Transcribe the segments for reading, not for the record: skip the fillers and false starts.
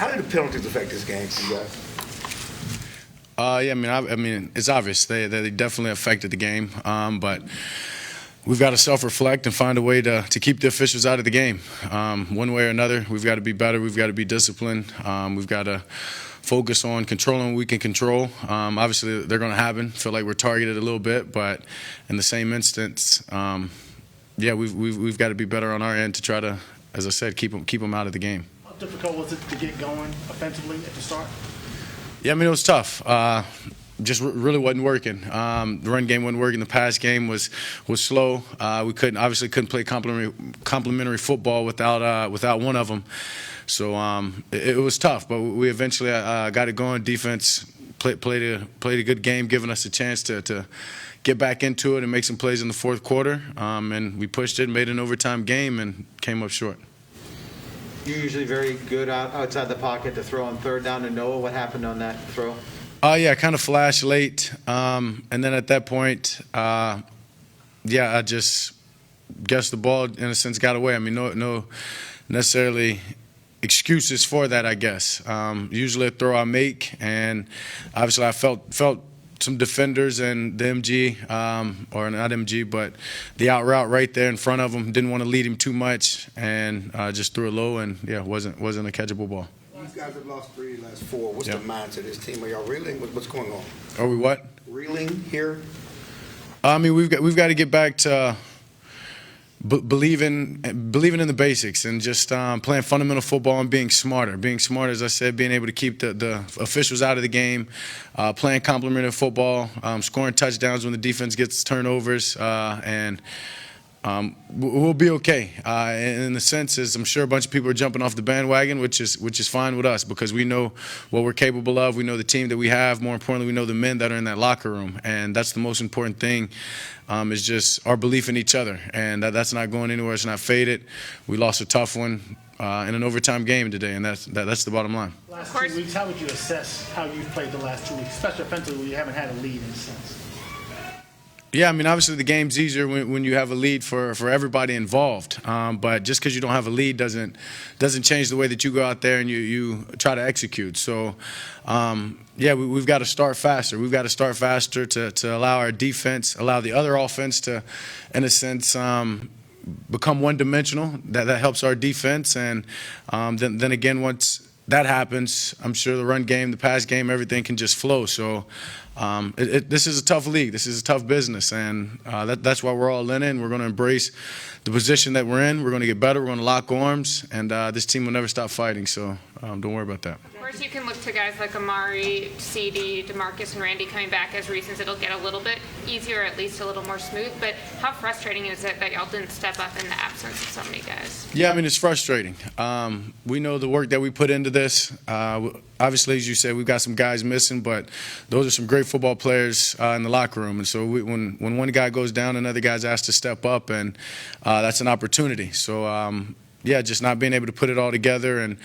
How did the penalties affect this game for you guys? Yeah, I mean, it's obvious they definitely affected the game, but we've got to self-reflect and find a way to keep the officials out of the game. One way or another, we've got to be better. We've got to be disciplined. We've got to focus on controlling what we can control. Obviously, they're going to happen. Feel like we're targeted a little bit, but in the same instance, yeah, we've got to be better on our end to try to, as I said, keep them out of the game. How difficult was it to get going offensively at the start? Yeah, I mean, it was tough. Just really wasn't working. The run game wasn't working. The pass game was slow. We obviously couldn't play complementary football without one of them. So it was tough, but we eventually got it going. Defense played a good game, giving us a chance to get back into it and make some plays in the fourth quarter. And we pushed it, made an overtime game, and came up short. You're usually very good outside the pocket to throw on third down to Noah. What happened on that throw? Yeah, kind of flashed late. And then at that point, yeah, I just guess the ball, in a sense, got away. I mean, no necessarily excuses for that, I guess. Usually a throw I make, and obviously I felt some defenders and the MG, or not MG, but the out route right there in front of him. Didn't want to lead him too much, and just threw it low, and yeah, wasn't a catchable ball. You guys have lost 3 of the last 4. What's the mindset of this team? Are y'all reeling? What's going on? Are we what? Reeling here? I mean, we've got to get back to believing in the basics and just playing fundamental football and being smarter. Being smart, as I said, being able to keep the officials out of the game, playing complementary football, scoring touchdowns when the defense gets turnovers, and we'll be okay. In the sense is, I'm sure a bunch of people are jumping off the bandwagon, which is fine with us because we know what we're capable of. We know the team that we have. More importantly, we know the men that are in that locker room, and that's the most important thing. Is just our belief in each other, and that's not going anywhere. It's not faded. We lost a tough one in an overtime game today, and that's the bottom line. Last 2 weeks, how would you assess how you've played the last 2 weeks, especially offensively, where you haven't had a lead in a sense? Yeah, I mean, obviously the game's easier when you have a lead for everybody involved. But just because you don't have a lead doesn't change the way that you go out there and you try to execute. So, yeah, we've got to start faster. We've got to start faster to allow our defense, allow the other offense to, in a sense, become one-dimensional. That helps our defense. And then again, once that happens, I'm sure the run game, the pass game, everything can just flow. So this is a tough league. This is a tough business, and that's why we're all in it. We're going to embrace the position that we're in. We're going to get better. We're going to lock arms, and this team will never stop fighting. So don't worry about that. Of course, you can look to guys like Amari, CD, DeMarcus, and Randy coming back as reasons it'll get a little bit easier, or at least a little more smooth. But how frustrating is it that y'all didn't step up in the absence of so many guys? Yeah, I mean, it's frustrating. We know the work that we put into this. Obviously, as you said, we've got some guys missing, but those are some great football players in the locker room. And so when one guy goes down, another guy's asked to step up, and that's an opportunity. So, yeah, just not being able to put it all together and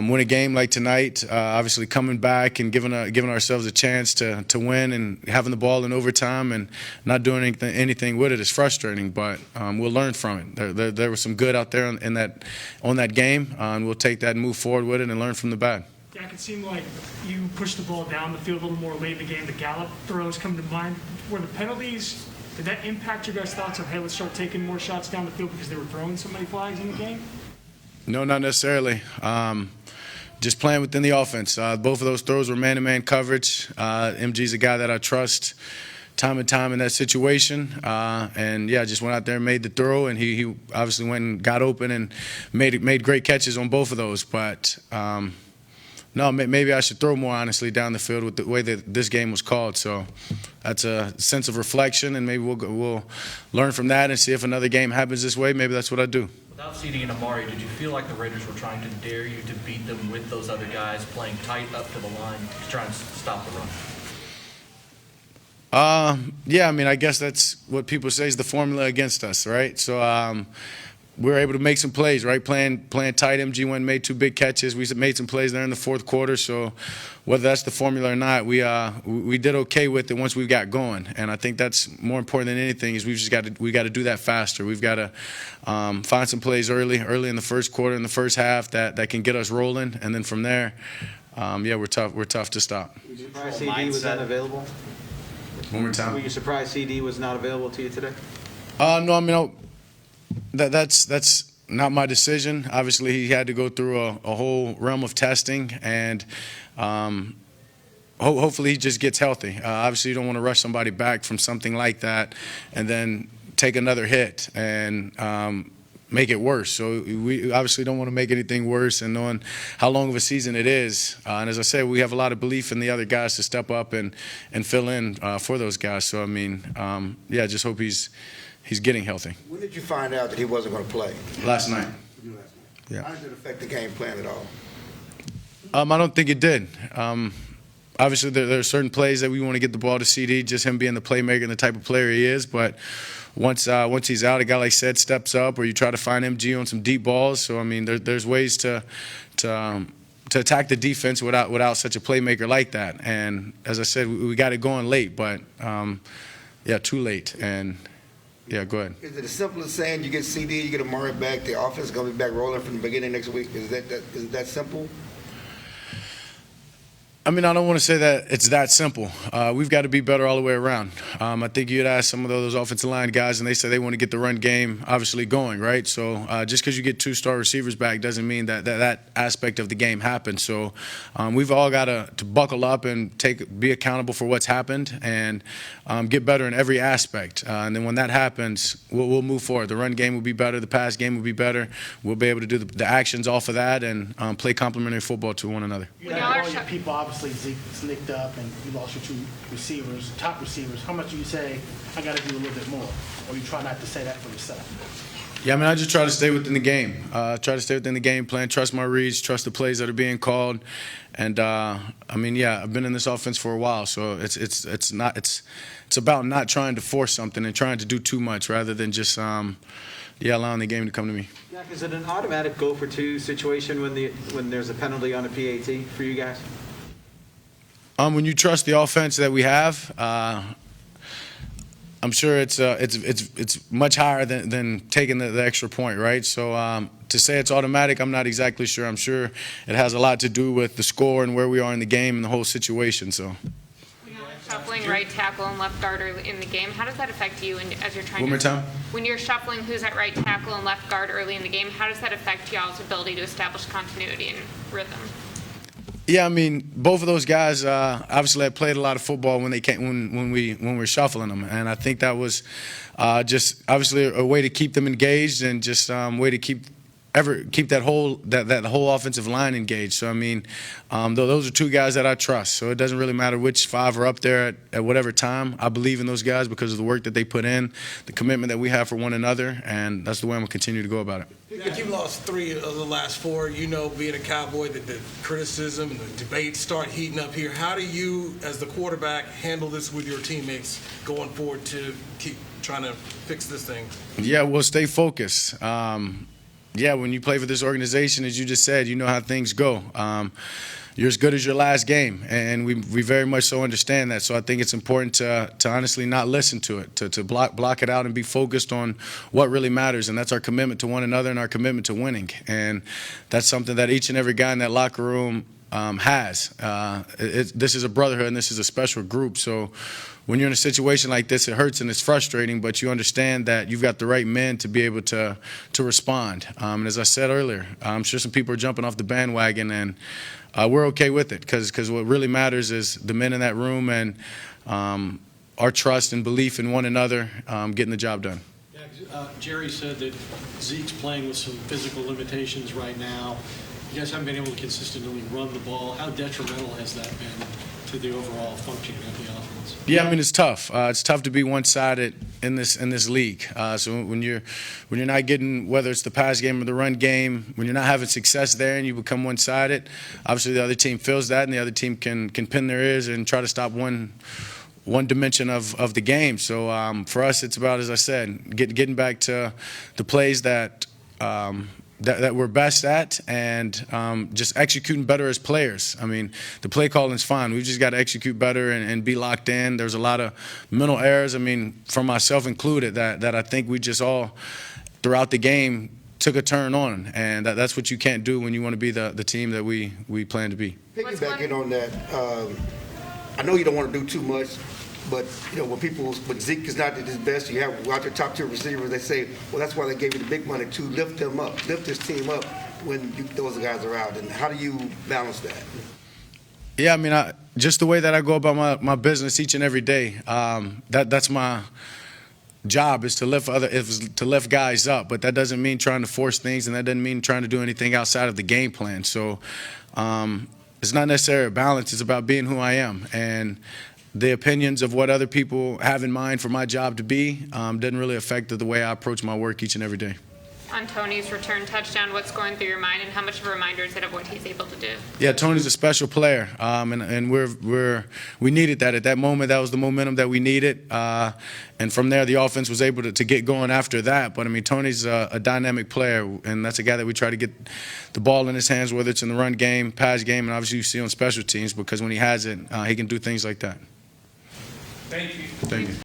win a game like tonight, obviously coming back and giving ourselves a chance to win and having the ball in overtime and not doing anything with it is frustrating, but we'll learn from it. There was some good out there on that game, and we'll take that and move forward with it and learn from the bad. Dak, it seemed like you pushed the ball down the field a little more late in the game. The Gallup throws come to mind. Were the penalties, did that impact your guys' thoughts of, hey, let's start taking more shots down the field because they were throwing so many flags in the game? No, not necessarily. Just playing within the offense. Both of those throws were man-to-man coverage. MG's a guy that I trust time and time in that situation. And, yeah, just went out there and made the throw, and he obviously went and got open and made great catches on both of those. But, no, maybe I should throw more honestly down the field with the way that this game was called. So that's a sense of reflection, and maybe we'll learn from that and see if another game happens this way. Maybe that's what I do. Without CD and Amari, did you feel like the Raiders were trying to dare you to beat them with those other guys playing tight up to the line to try and stop the run? Yeah, I mean, I guess that's what people say is the formula against us, right? So we were able to make some plays, right? Playing tight, MG went and made 2 big catches. We made some plays there in the fourth quarter. So whether that's the formula or not, we did okay with it once we got going. And I think that's more important than anything is we got to do that faster. We've got to find some plays early in the first quarter, in the first half that can get us rolling, and then from there, we're tough to stop. Were you surprised CD was unavailable? One more time. Were you surprised CD was not available to you today? No, I mean, that's not my decision. Obviously, he had to go through a whole realm of testing, and hopefully he just gets healthy. Obviously, you don't want to rush somebody back from something like that and then take another hit and make it worse. So we obviously don't want to make anything worse, and knowing how long of a season it is. And as I said, we have a lot of belief in the other guys to step up and fill in for those guys. So, I mean, just hope he's getting healthy. When did you find out that he wasn't going to play? Last night. Yeah. How did it affect the game plan at all? I don't think it did. Obviously, there are certain plays that we want to get the ball to CD, just him being the playmaker and the type of player he is. But once he's out, a guy like I said steps up, or you try to find MG on some deep balls. So, I mean, there's ways to attack the defense without such a playmaker like that. And as I said, we got it going late, but too late. And yeah, go ahead. Is it as simple as saying you get CD, you get Amari back, the offense is going to be back rolling from the beginning next week? Is that simple? I mean, I don't want to say that it's that simple. We've got to be better all the way around. I think you'd ask some of those offensive line guys, and they say they want to get the run game obviously going, right? So just because you get 2 star receivers back doesn't mean that aspect of the game happens. So we've all got to buckle up and be accountable for what's happened and get better in every aspect. And then when that happens, we'll move forward. The run game will be better. The pass game will be better. We'll be able to do the actions off of that and play complementary football to one another. You had all your people, obviously Zeke's nicked up, and you lost your 2 receivers, top receivers. How much do you say, I got to do a little bit more? Or you try not to say that for yourself? Yeah, I mean, I just try to stay within the game. Try to stay within the game plan, trust my reads, trust the plays that are being called. And, I mean, I've been in this offense for a while, so it's about not trying to force something and trying to do too much rather than just allowing the game to come to me. Yeah, is it an automatic go for 2 situation when there's a penalty on a PAT for you guys? When you trust the offense that we have, I'm sure it's much higher than taking the extra point, right? So to say it's automatic, I'm not exactly sure. I'm sure it has a lot to do with the score and where we are in the game and the whole situation. So. Shuffling right tackle and left guard early in the game, how does that affect you as you're trying One more time? When you're shuffling who's at right tackle and left guard early in the game, how does that affect y'all's ability to establish continuity and rhythm? Yeah, I mean, both of those guys obviously had played a lot of football when we were shuffling them, and I think that was just obviously a way to keep them engaged and just a way to keep that whole offensive line engaged. So I mean, those are 2 guys that I trust. So it doesn't really matter which 5 are up there at whatever time. I believe in those guys because of the work that they put in, the commitment that we have for one another, and that's the way I'm gonna continue to go about it. If you lost 3 of the last 4, being a Cowboy, the criticism and the debates start heating up here. How do you, as the quarterback, handle this with your teammates going forward to keep trying to fix this thing? Yeah, well, stay focused. When you play for this organization, as you just said, you know how things go. You're as good as your last game, and we very much so understand that. So I think it's important to honestly not listen to it, to block it out and be focused on what really matters, and that's our commitment to one another and our commitment to winning. And that's something that each and every guy in that locker room has. This is a brotherhood, and this is a special group. So when you're in a situation like this, it hurts and it's frustrating, but you understand that you've got the right men to be able to respond. And as I said earlier, I'm sure some people are jumping off the bandwagon, and we're okay with it because what really matters is the men in that room and our trust and belief in one another getting the job done. Jerry said that Zeke's playing with some physical limitations right now. You guys haven't been able to consistently run the ball. How detrimental has that been to the overall functioning of the offense? Yeah, I mean, it's tough. It's tough to be one-sided in this league. So when you're not getting, whether it's the pass game or the run game, when you're not having success there and you become one-sided, obviously the other team feels that, and the other team can pin their ears and try to stop one dimension of the game. So for us, it's about, as I said, getting back to the plays that that we're best at, and just executing better as players. I mean, the play calling's fine. We've just got to execute better and be locked in. There's a lot of mental errors, I mean, from myself included, that I think we just all, throughout the game, took a turn on. And that's what you can't do when you want to be the team that we plan to be. Piggybacking on that, I know you don't want to do too much, but when Zeke is not at his best, you have out your top tier receivers. They say, well, that's why they gave you the big money to lift them up, lift this team up when those guys are out. And how do you balance that? Yeah, I mean, just the way that I go about my business each and every day. That's my job, is to lift guys up, but that doesn't mean trying to force things, and that doesn't mean trying to do anything outside of the game plan. So it's not necessarily a balance. It's about being who I am, and the opinions of what other people have in mind for my job to be doesn't really affect the way I approach my work each and every day. On Tony's return touchdown, what's going through your mind, and how much of a reminder is it of what he's able to do? Yeah, Tony's a special player, and we needed that at that moment. That was the momentum that we needed, and from there the offense was able to get going after that. But I mean, Tony's a dynamic player, and that's a guy that we try to get the ball in his hands, whether it's in the run game, pass game, and obviously you see on special teams, because when he has it, he can do things like that. Thank you. Thank you.